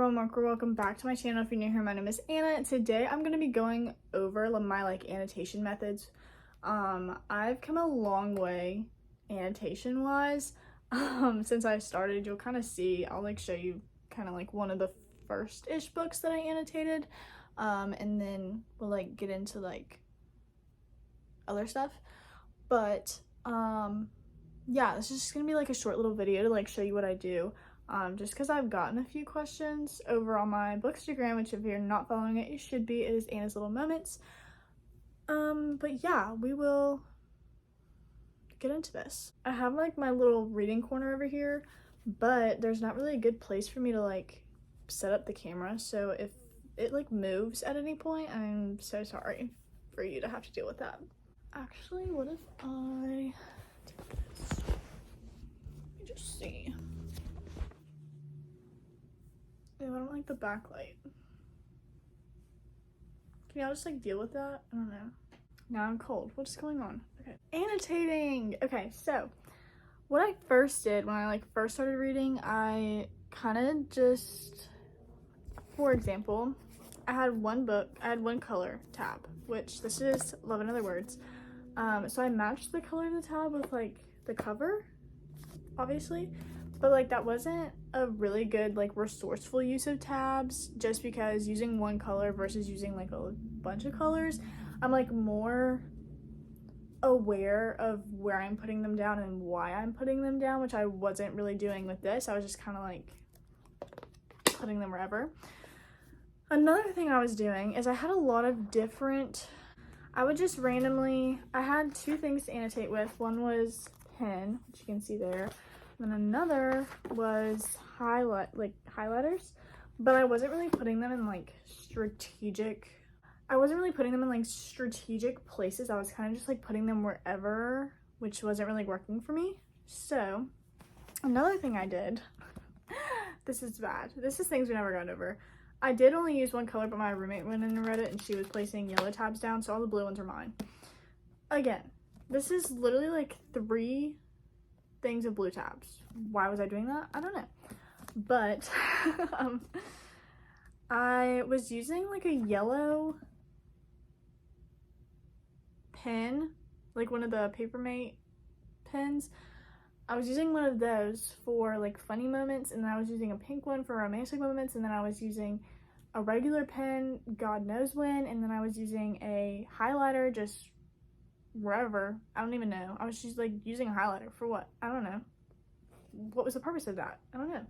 everyone, welcome back to my channel. If you're new here, my name is Anna. Today I'm going to be going over my annotation methods. I've come a long way annotation wise since I started. You'll kind of see, I'll show you kind of one of the first-ish books that I annotated, and then we'll get into other stuff. But yeah, this is just gonna be a short little video to show you what I do. Just because I've gotten a few questions over on my Bookstagram, which if you're not following it, you should be. It is Anna's Little Moments. But yeah, we will get into this. I have my little reading corner over here, but there's not really a good place for me to set up the camera. So if it moves at any point, I'm so sorry for you to have to deal with that. Actually, what if I take this? Let me just see. I don't like the backlight. Can y'all just deal with that? I don't know. Now I'm cold. What's going on? Okay. Annotating! Okay, so what I first did when I first started reading, I kind of just, for example, I had one color tab, which this is Love in Other Words. So I matched the color of the tab with the cover, obviously. But that wasn't a really good resourceful use of tabs, just because using one color versus using a bunch of colors, I'm more aware of where I'm putting them down and why I'm putting them down, which I wasn't really doing with this. I was just kind of putting them wherever. Another thing I was doing is I had a lot of different, I would just randomly, I had two things to annotate with. One was pen, which you can see there. And another was highlighters, but I wasn't really putting them in strategic places. I was kind of just putting them wherever, which wasn't really working for me. So another thing I did, this is bad, this is things we never got over. I did only use one color, but my roommate went in and read it and she was placing yellow tabs down, so all the blue ones are mine. Again, this is literally 3 things of blue tabs. Why was I doing that? I don't know. But I was using a yellow pen, one of the Papermate pens. I was using one of those for funny moments, and then I was using a pink one for romantic moments, and then I was using a regular pen God knows when, and then I was using a highlighter just wherever. I don't even know. I was just using a highlighter for what? I don't know. What was the purpose of that? I don't know.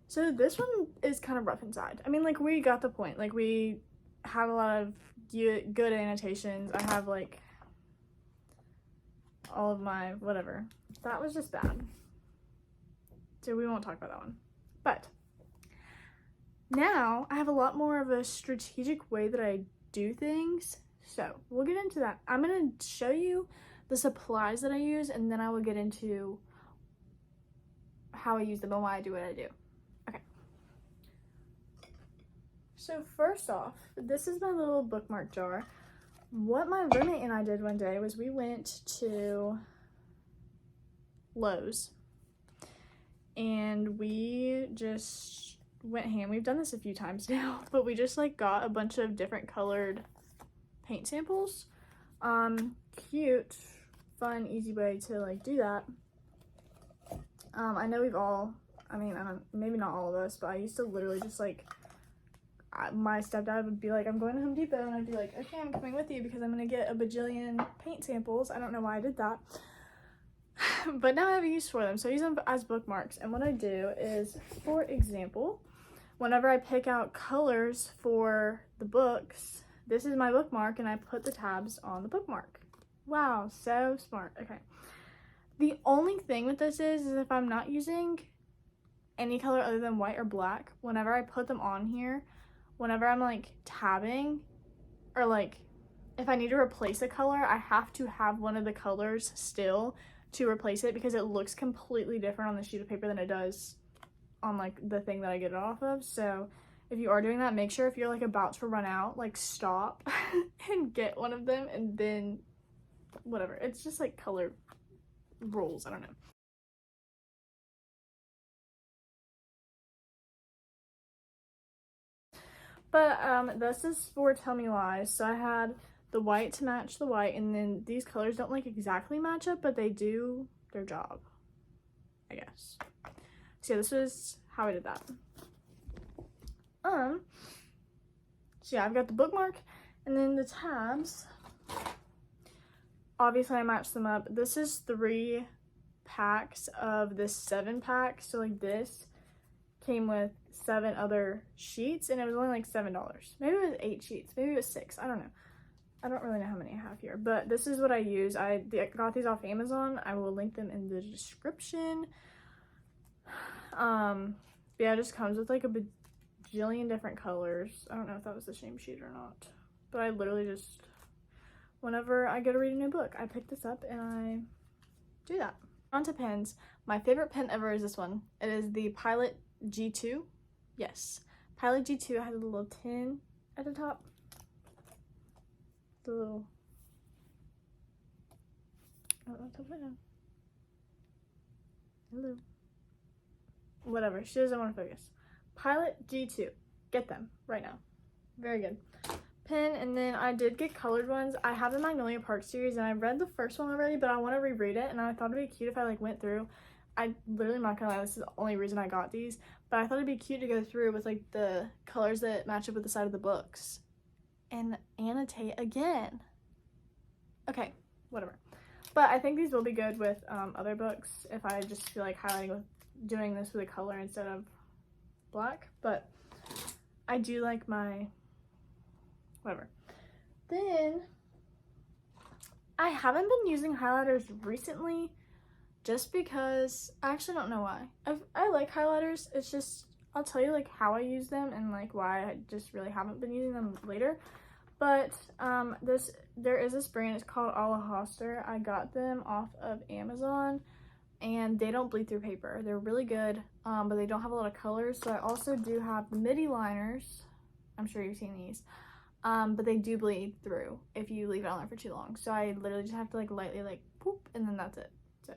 So this one is kind of rough inside. I mean, we got the point. We had a lot of good annotations. I have all of my whatever. That was just bad. So we won't talk about that one. But now I have a lot more of a strategic way that I do things. So we'll get into that. I'm going to show you the supplies that I use, and then I will get into how I use them and why I do what I do. Okay. So first off, this is my little bookmark jar. What my roommate and I did one day was we went to Lowe's and we just went ham. We've done this a few times now, but we just got a bunch of different colored paint samples. Cute, fun, easy way to do that. I know we've all, maybe not all of us, but I used to literally just my stepdad would be I'm going to Home Depot, and I'd be okay, I'm coming with you because I'm gonna get a bajillion paint samples. I don't know why I did that. But now I have a use for them, so I use them as bookmarks. And what I do is, for example, whenever I pick out colors for the books, this is my bookmark, and I put the tabs on the bookmark. Wow, so smart. Okay. The only thing with this is if I'm not using any color other than white or black, whenever I put them on here, whenever I'm tabbing, or if I need to replace a color, I have to have one of the colors still to replace it, because it looks completely different on the sheet of paper than it does on the thing that I get it off of. So if you are doing that, make sure if you're about to run out, stop and get one of them, and then whatever. It's just color rules. I don't know. But this is for Tell Me Lies. So I had the white to match the white, and then these colors don't like exactly match up, but they do their job, I guess. So yeah, this was how I did that. So yeah, I've got the bookmark, and then the tabs. Obviously, I matched them up. This is 3 packs of this 7-pack. So like this came with 7 other sheets, and it was only like $7. Maybe it was 8 sheets. Maybe it was 6. I don't know. I don't really know how many I have here, but this is what I use. I got these off Amazon. I will link them in the description. Yeah, it just comes with like a bajillion different colors. I don't know if that was the same sheet or not, but I literally just, whenever I go to read a new book, I pick this up and I do that. On to pens. My favorite pen ever is this one. It is the Pilot G2. Yes, Pilot G2. It has a little tin at the top. The little, I don't know what to put in. Hello. Whatever, she doesn't want to focus. Pilot G2. Get them right now. Very good. Pen, and then I did get colored ones. I have the Magnolia Park series, and I read the first one already, but I want to reread it, and I thought it'd be cute if I like went through. I literally, am not gonna lie, this is the only reason I got these, but I thought it'd be cute to go through with like the colors that match up with the side of the books and annotate again. Okay, whatever. But I think these will be good with other books if I just feel like highlighting with doing this with a color instead of black. But I do like my whatever. Then I haven't been using highlighters recently just because I actually don't know why. I like highlighters. It's just, I'll tell you like how I use them and like why I just really haven't been using them later. But there is this brand, it's called Hoster. I got them off of Amazon, and they don't bleed through paper. They're really good, but they don't have a lot of colors. So I also do have the midi liners. I'm sure you've seen these, but they do bleed through if you leave it on there for too long. So I literally just have to like lightly like poop, and then that's it. So,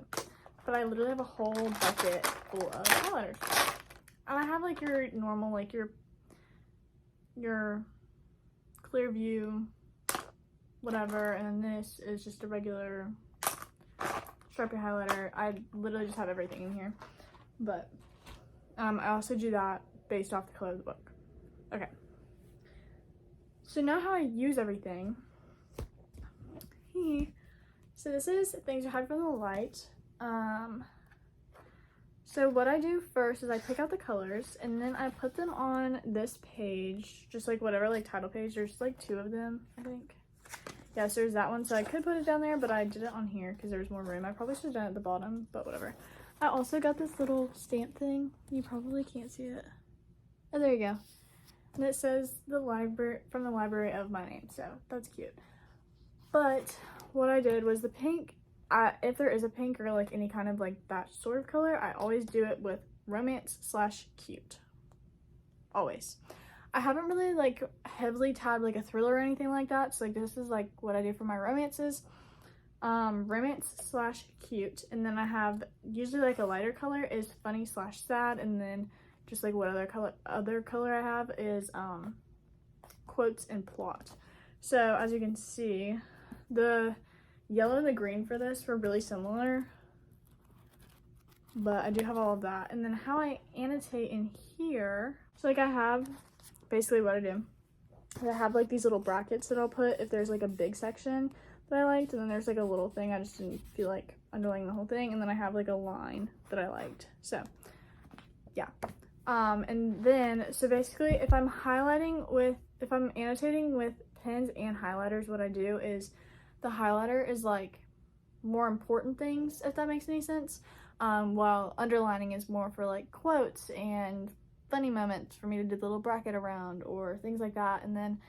but I literally have a whole bucket full of highlighters, and I have like your normal, like your clear view, whatever, and then this is just a regular Sharpie highlighter. I literally just have everything in here, but I also do that based off the color of the book. Okay, so now how I use everything. So this is things to hide from the light. So what I do first is I pick out the colors, and then I put them on this page, just like whatever like title page. There's like 2 of them, I think. Yeah, so there's that one. So I could put it down there, but I did it on here because there's more room. I probably should have done it at the bottom, but whatever. I also got this little stamp thing. You probably can't see it. Oh, there you go. And it says the library, from the library of my name, so that's cute. But what I did was the pink, if there is a pink or like any kind of like that sort of color, I always do it with romance/cute. Always. I haven't really like heavily tabbed like a thriller or anything like that, so like this is like what I do for my romances. Romance/cute, and then I have usually like a lighter color is funny/sad, and then just like what other color I have is quotes and plot. So as you can see, the yellow and the green for this were really similar, but I do have all of that. And then how I annotate in here, so like I have basically what I do. I have like these little brackets that I'll put if there's like a big section that I liked, and then there's like a little thing I just didn't feel like underlining the whole thing, and then I have like a line that I liked. So yeah. And then so basically if I'm annotating with pens and highlighters, what I do is the highlighter is like more important things, if that makes any sense, while underlining is more for like quotes and funny moments for me to do the little bracket around or things like that. And then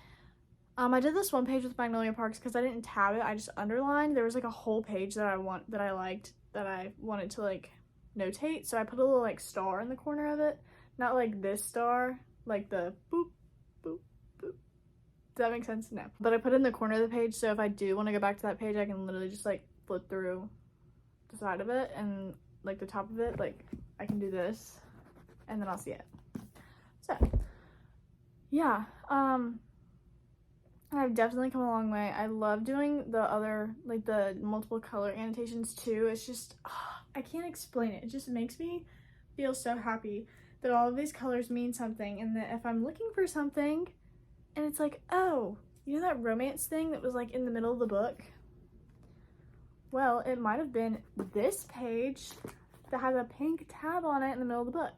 I did this one page with Magnolia Parks because I didn't tab it, I just underlined. There was like a whole page that I liked that I wanted to like notate, so I put a little like star in the corner of it, not like this star, like the boop boop boop. Does that make sense? No. But I put it in the corner of the page, so if I do want to go back to that page, I can literally just like flip through the side of it, and like the top of it, like I can do this and then I'll see it. So yeah, I've definitely come a long way. I love doing the other, like the multiple color annotations too. It's just, I can't explain it. It just makes me feel so happy that all of these colors mean something, and that if I'm looking for something and it's like, oh, you know that romance thing that was like in the middle of the book? Well, it might have been this page that has a pink tab on it in the middle of the book.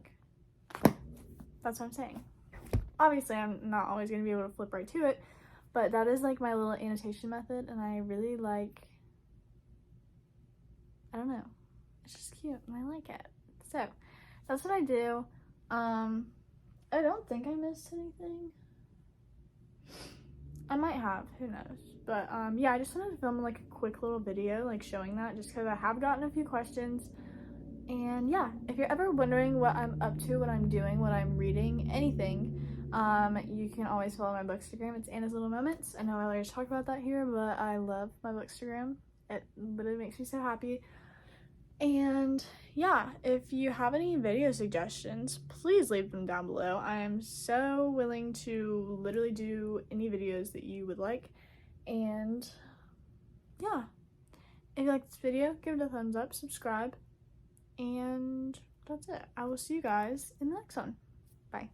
That's what I'm saying. Obviously, I'm not always going to be able to flip right to it, but that is like my little annotation method, and I really like, I don't know, it's just cute and I like it. So that's what I do. I don't think I missed anything. I might have, who knows. But yeah, I just wanted to film like a quick little video like showing that, just because I have gotten a few questions. And yeah, if you're ever wondering what I'm up to, what I'm doing, what I'm reading, anything, you can always follow my bookstagram. It's Anna's Little Moments. I know I always talk about that here, but I love my bookstagram. It literally makes me so happy. And yeah, if you have any video suggestions, please leave them down below. I am so willing to literally do any videos that you would like. And yeah, if you like this video, give it a thumbs up, subscribe, and that's it. I will see you guys in the next one. Bye.